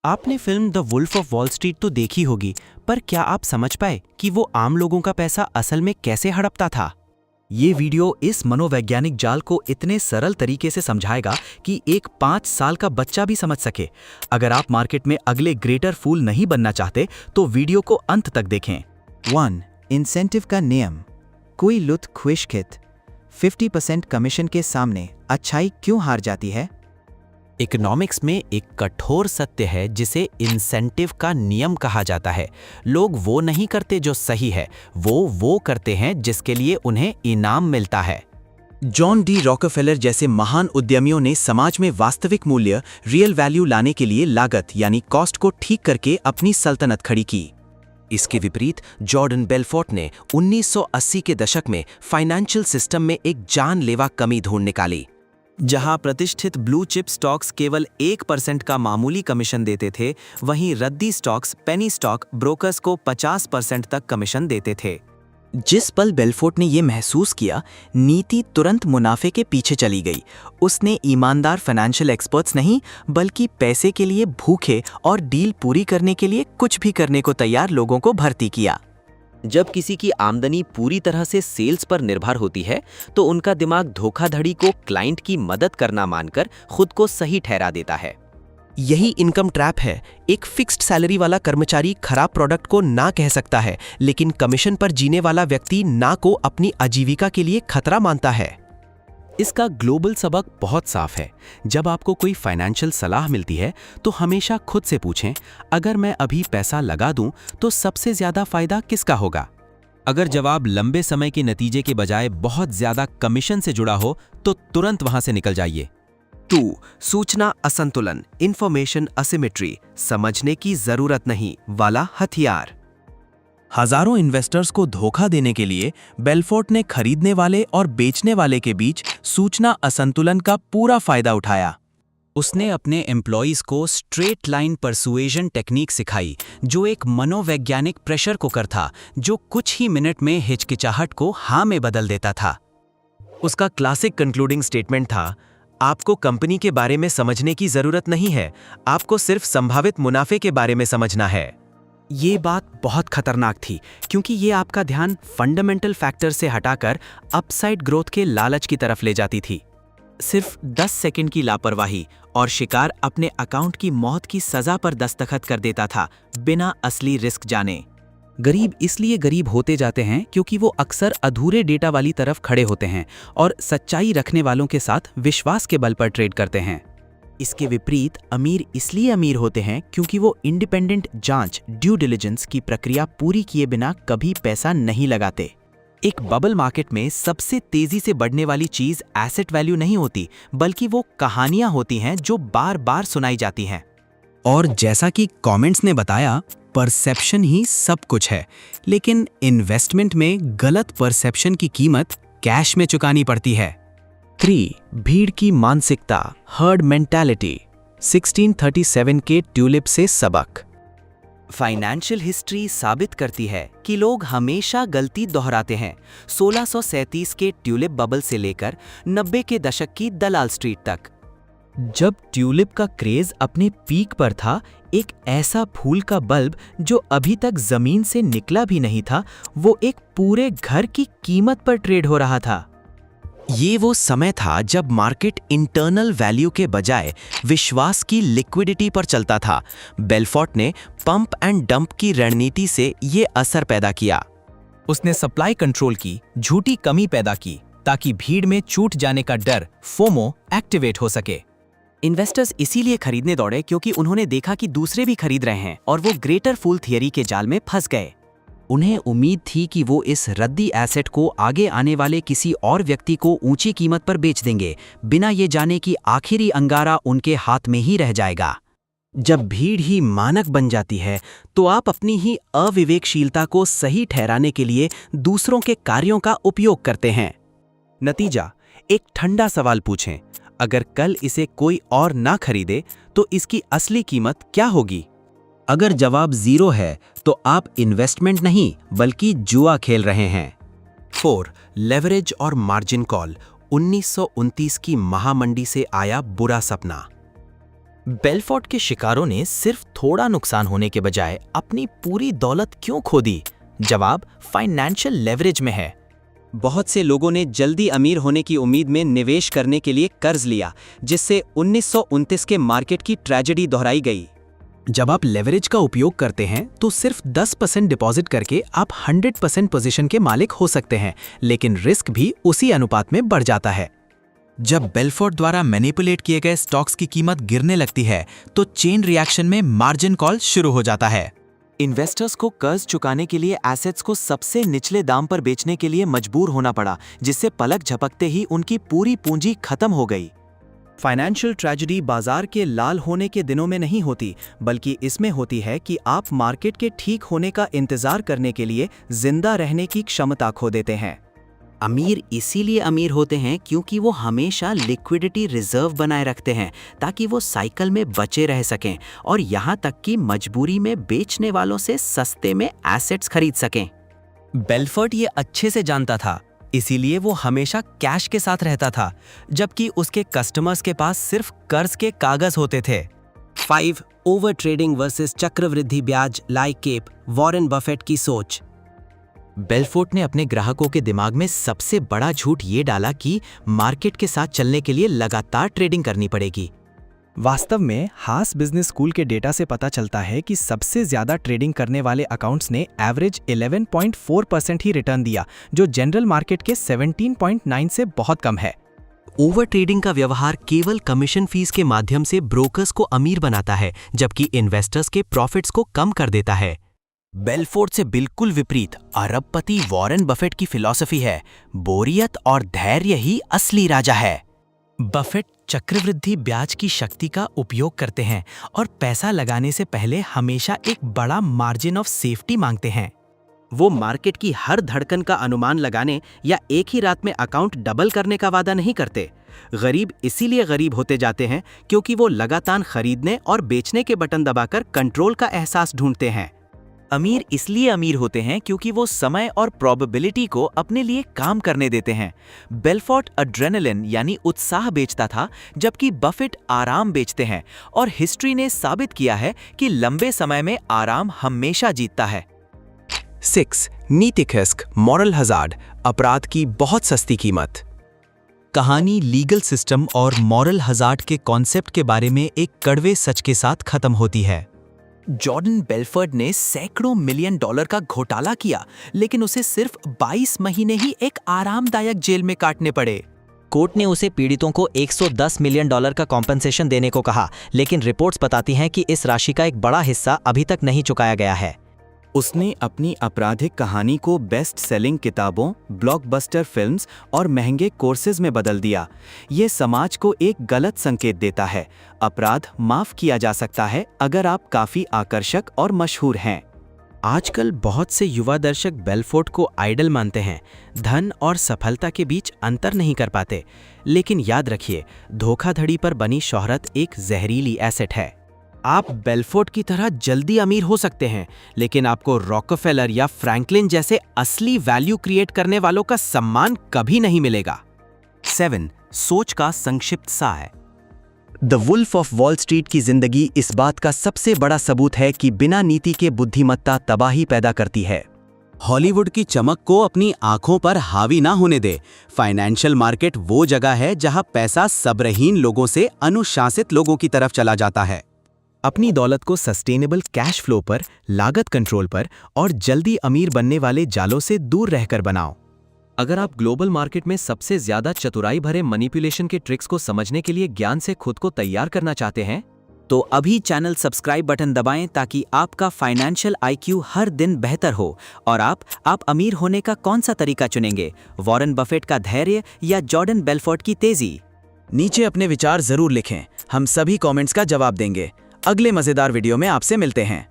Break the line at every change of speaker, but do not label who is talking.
आपने film The Wolf of Wall Street तो देखी होगी, पर क्या आप समझ पाए कि वो आम लोगों का पैसा असल में कैसे हड़पता था?
ये वीडियो इस मनोवैज्ञानिक जाल को इतने सरल तरीके से समझाएगा कि एक 5 साल का बच्चा भी समझ सके। अगर आप मार्केट में अगले ग्रेटर फूल नहीं बनना चाहते तो वीडियो को अंत तक देखें।
1. इंसेंटिव का नियम। कोई लुत ख्विशखित 50% कमीशन के सामने अच्छाई क्यों हार जाती है?
इकोनॉमिक्स में एक कठोर सत्य है जिसे इंसेंटिव का नियम कहा जाता है। लोग वो नहीं करते जो सही है, वो करते हैं जिसके लिए उन्हें इनाम मिलता है।
जॉन डी रॉकफेलर जैसे महान उद्यमियों ने समाज में वास्तविक मूल्य, रियल वैल्यू लाने के लिए लागत यानी कॉस्ट को ठीक करके अपनी सल्तनत खड़ी की। इसके विपरीत जॉर्डन बेलफोर्ट ने 1980 के दशक में फाइनेंशियल सिस्टम में एक जानलेवा कमी ढूंढ निकाली। जहां प्रतिष्ठित ब्लू चिप स्टॉक्स केवल 1% का मामूली कमीशन देते थे, वहीं रद्दी स्टॉक्स, पेनी स्टॉक ब्रोकर्स को 50% तक कमीशन देते थे। जिस पल बेलफोर्ट ने यह महसूस किया, नीति तुरंत मुनाफे के पीछे चली गई। उसने ईमानदार फाइनेंशियल एक्सपर्ट्स नहीं, बल्कि पैसे के लिए भूखे और डील पूरी करने के लिए कुछ भी करने को तैयार लोगों को भर्ती किया।
जब किसी की आमदनी पूरी तरह से सेल्स पर निर्भर होती है, तो उनका दिमाग धोखाधड़ी को क्लाइंट की मदद करना मानकर खुद को सही ठहरा देता है।
यही इनकम ट्रैप है। एक फिक्स्ड सैलरी वाला कर्मचारी खराब प्रोडक्ट को ना कह सकता है, लेकिन कमीशन पर जीने वाला व्यक्ति ना को अपनी आजीविका के लिए खतरा मानता है।
इसका ग्लोबल सबक बहुत साफ है। जब आपको कोई फाइनेंशियल सलाह मिलती है, तो हमेशा खुद से पूछें, अगर मैं अभी पैसा लगा दूं तो सबसे ज्यादा फायदा किसका होगा? अगर जवाब लंबे समय के नतीजे के बजाय बहुत ज्यादा कमीशन से जुड़ा हो, तो तुरंत वहां से निकल जाइए।
2. सूचना असंतुलन, इंफॉर्मेशन असिमेट्री, समझने की जरूरत नहीं वाला हथियार। हजारों इन्वेस्टर्स को धोखा देने के लिए बेलफोर्ट ने खरीदने वाले और बेचने वाले के बीच सूचना असंतुलन का पूरा फायदा उठाया। उसने अपने एम्प्लॉइज को स्ट्रेट लाइन परसुएजन टेक्निक सिखाई, जो एक मनोवैज्ञानिक प्रेशर कुकर था जो कुछ ही मिनट में हिचकिचाहट को हाँ में बदल देता था। उसका क्लासिक कंक्लूडिंग स्टेटमेंट था, आपको कंपनी के बारे में समझने की जरूरत नहीं है, आपको सिर्फ संभावित मुनाफे के बारे में समझना है। ये बात बहुत खतरनाक थी, क्योंकि ये आपका ध्यान फंडामेंटल फैक्टर से हटाकर अपसाइड ग्रोथ के लालच की तरफ ले जाती थी। सिर्फ 10 सेकंड की लापरवाही और शिकार अपने अकाउंट की मौत की सजा पर दस्तखत कर देता था, बिना असली रिस्क जाने। गरीब इसलिए गरीब होते जाते हैं क्योंकि वो अक्सर अधूरे डेटा वाली तरफ खड़े होते हैं और सच्चाई रखने वालों के साथ विश्वास के बल पर ट्रेड करते हैं। इसके विपरीत अमीर इसलिए अमीर होते हैं क्योंकि वो इंडिपेंडेंट जांच, ड्यू डिलिजेंस की प्रक्रिया पूरी किए बिना कभी पैसा नहीं लगाते। एक बबल मार्केट में सबसे तेजी से बढ़ने वाली चीज एसेट वैल्यू नहीं होती, बल्कि वो कहानियां होती हैं जो बार बार सुनाई जाती हैं। और जैसा कि कमेंट्स ने बताया, परसेप्शन ही सब कुछ है, लेकिन इन्वेस्टमेंट में गलत परसेप्शन की कीमत कैश में चुकानी पड़ती है। 3. भीड़ की मानसिकता, हर्ड मेंटालिटी, 1637 के ट्यूलिप से सबक। फाइनेंशियल हिस्ट्री साबित करती है कि लोग हमेशा गलती दोहराते हैं। 1637 के ट्यूलिप बबल से लेकर 90 के दशक की दलाल स्ट्रीट तक। जब ट्यूलिप का क्रेज अपने पीक पर था, एक ऐसा फूल का बल्ब जो अभी तक जमीन से निकला भी नहीं था, वो एक पूरे घर की कीमत पर ट्रेड हो रहा था। ये वो समय था जब मार्केट इंटरनल वैल्यू के बजाय विश्वास की लिक्विडिटी पर चलता था। बेलफोर्ट ने पंप एंड डंप की रणनीति से ये असर पैदा किया। उसने सप्लाई कंट्रोल की झूठी कमी पैदा की, ताकि भीड़ में छूट जाने का डर, फोमो, एक्टिवेट हो सके। इन्वेस्टर्स इसीलिए खरीदने दौड़े क्योंकि उन्होंने देखा कि दूसरे भी खरीद रहे हैं, और वो ग्रेटर फूल थियरी के जाल में फंस गए। उन्हें उम्मीद थी कि वो इस रद्दी एसेट को आगे आने वाले किसी और व्यक्ति को ऊंची कीमत पर बेच देंगे, बिना ये जाने कि आखिरी अंगारा उनके हाथ में ही रह जाएगा। जब भीड़ ही मानक बन जाती है, तो आप अपनी ही अविवेकशीलता को सही ठहराने के लिए दूसरों के कार्यों का उपयोग करते हैं। नतीजा, एक ठंडा सवाल पूछें, अगर कल इसे कोई और ना खरीदे तो इसकी असली कीमत क्या होगी? अगर जवाब 0 है तो आप इन्वेस्टमेंट नहीं बल्कि जुआ खेल रहे हैं। 4. लेवरेज और मार्जिन कॉल, 1929 की महामंडी से आया बुरा सपना।
बेलफोर्ट के शिकारों ने सिर्फ थोड़ा नुकसान होने के बजाय अपनी पूरी दौलत क्यों खो दी? जवाब फाइनेंशियल लेवरेज में है।
बहुत से लोगों ने जल्दी अमीर होने की उम्मीद में निवेश करने के लिए कर्ज लिया, जिससे 1929 के मार्केट की ट्रेजेडी दोहराई गई।
जब आप लेवरेज का उपयोग करते हैं तो सिर्फ 10% डिपॉजिट करके आप 100% पोजीशन के मालिक हो सकते हैं, लेकिन रिस्क भी उसी अनुपात में बढ़ जाता है। जब बेलफोर्ट द्वारा मैनिपुलेट किए गए स्टॉक्स की कीमत गिरने लगती है तो चेन रिएक्शन में मार्जिन कॉल शुरू हो जाता है।
इन्वेस्टर्स को कर्ज चुकाने के लिए एसेट्स को सबसे निचले दाम पर बेचने के लिए मजबूर होना पड़ा, जिससे पलक झपकते ही उनकी पूरी पूंजी खत्म हो गई।
फाइनेंशियल ट्रेजेडी बाजार के लाल होने के दिनों में नहीं होती, बल्कि इसमें होती है कि आप मार्केट के ठीक होने का इंतजार करने के लिए जिंदा रहने की क्षमता खो देते हैं।
अमीर इसीलिए अमीर होते हैं क्योंकि वो हमेशा लिक्विडिटी रिजर्व बनाए रखते हैं ताकि वो साइकिल में बचे रह सकें और यहाँ तक कि मजबूरी में बेचने वालों से सस्ते में एसेट्स खरीद सकें।
बेलफोर्ट ये अच्छे से जानता था, इसीलिए वो हमेशा कैश के साथ रहता था, जबकि उसके कस्टमर्स के पास सिर्फ कर्ज के कागज होते थे।
5 ओवर ट्रेडिंग वर्सेस चक्रवृद्धि ब्याज लाइक केप, वॉरेन बफेट की सोच।
बेलफोर्ट ने अपने ग्राहकों के दिमाग में सबसे बड़ा झूठ ये डाला कि मार्केट के साथ चलने के लिए लगातार ट्रेडिंग करनी पड़ेगी।
वास्तव में हास बिजनेस स्कूल के डेटा से पता चलता है कि सबसे ज्यादा ट्रेडिंग करने वाले अकाउंट्स ने एवरेज 11.4% ही रिटर्न दिया, जो जनरल मार्केट के 17.9 से बहुत कम है।
ओवर ट्रेडिंग का व्यवहार केवल कमीशन फीस के माध्यम से ब्रोकर्स को अमीर बनाता है, जबकि इन्वेस्टर्स के प्रॉफिट्स को कम कर देता है। बेलफोर्ट से बिल्कुल विपरीत अरबपति वॉरेन बफेट की फिलॉसफी है, बोरियत और धैर्य ही असली राजा है। बफेट चक्रवृद्धि ब्याज की शक्ति का उपयोग करते हैं और पैसा लगाने से पहले हमेशा एक बड़ा मार्जिन ऑफ सेफ्टी मांगते हैं।
वो मार्केट की हर धड़कन का अनुमान लगाने या एक ही रात में अकाउंट डबल करने का वादा नहीं करते। गरीब इसीलिए गरीब होते जाते हैं क्योंकि वो लगातार खरीदने और बेचने के बटन दबाकर कंट्रोल का एहसास ढूंढते हैं।
अमीर इसलिए अमीर होते हैं क्योंकि वो समय और प्रोबेबिलिटी को अपने लिए काम करने देते हैं। बेलफोर्ट एड्रेनलिन यानी उत्साह बेचता था, जबकि बफेट आराम बेचते हैं, और हिस्ट्री ने साबित किया है कि लंबे समय में आराम हमेशा जीतता है।
6 नीतिक रिस्क, मॉरल हजार्ड, अपराध की बहुत सस्ती कीमत। कहानी लीगल सिस्टम और मॉरल हजार्ड के कॉन्सेप्ट के बारे में एक कड़वे सच के साथ खत्म होती है।
जॉर्डन बेलफोर्ट ने सैकड़ों मिलियन डॉलर का घोटाला किया, लेकिन उसे सिर्फ 22 महीने ही एक आरामदायक जेल में काटने पड़े।
कोर्ट ने उसे पीड़ितों को $110 मिलियन का कॉम्पेंसेशन देने को कहा, लेकिन रिपोर्ट्स बताती हैं कि इस राशि का एक बड़ा हिस्सा अभी तक नहीं चुकाया गया है।
उसने अपनी आपराधिक कहानी को बेस्ट सेलिंग किताबों, ब्लॉकबस्टर फिल्म्स और महंगे कोर्सेज में बदल दिया। ये समाज को एक गलत संकेत देता है। अपराध माफ किया जा सकता है अगर आप काफी आकर्षक और मशहूर हैं।
आजकल बहुत से युवा दर्शक बेलफोर्ट को आइडल मानते हैं, धन और सफलता के बीच अंतर नहीं कर पाते। लेकिन याद रखिए, धोखाधड़ी पर बनी शोहरत एक जहरीली एसेट है। आप बेलफोर्ट की तरह जल्दी अमीर हो सकते हैं, लेकिन आपको रॉकफेलर या फ्रैंकलिन जैसे असली वैल्यू क्रिएट करने वालों का सम्मान कभी नहीं मिलेगा। 7 सोच का संक्षिप्त सार।
The Wolf of Wall Street की जिंदगी इस बात का सबसे बड़ा सबूत है कि बिना नीति के बुद्धिमत्ता तबाही पैदा करती है।
हॉलीवुड की चमक को अपनी आंखों पर हावी ना होने दे। फाइनेंशियल मार्केट वो जगह है जहां पैसा सब्रहीन लोगों से अनुशासित लोगों की तरफ चला जाता है।
अपनी दौलत को सस्टेनेबल कैश फ्लो पर, लागत कंट्रोल पर और जल्दी अमीर बनने वाले जालों से दूर रहकर बनाओ।
अगर आप ग्लोबल मार्केट में सबसे ज्यादा चतुराई भरे मैनिपुलेशन के ट्रिक्स को समझने के लिए ज्ञान से खुद को तैयार करना चाहते हैं,
तो अभी चैनल सब्सक्राइब बटन दबाएं ताकि आपका फाइनेंशियल IQ हर दिन बेहतर हो। और आप अमीर होने का कौन सा तरीका चुनेंगे, वॉरेन बफेट का धैर्य या जॉर्डन बेलफोर्ट की तेजी?
नीचे अपने विचार जरूर लिखें, हम सभी कमेंट्स का जवाब देंगे। अगले मजेदार वीडियो में आपसे मिलते हैं।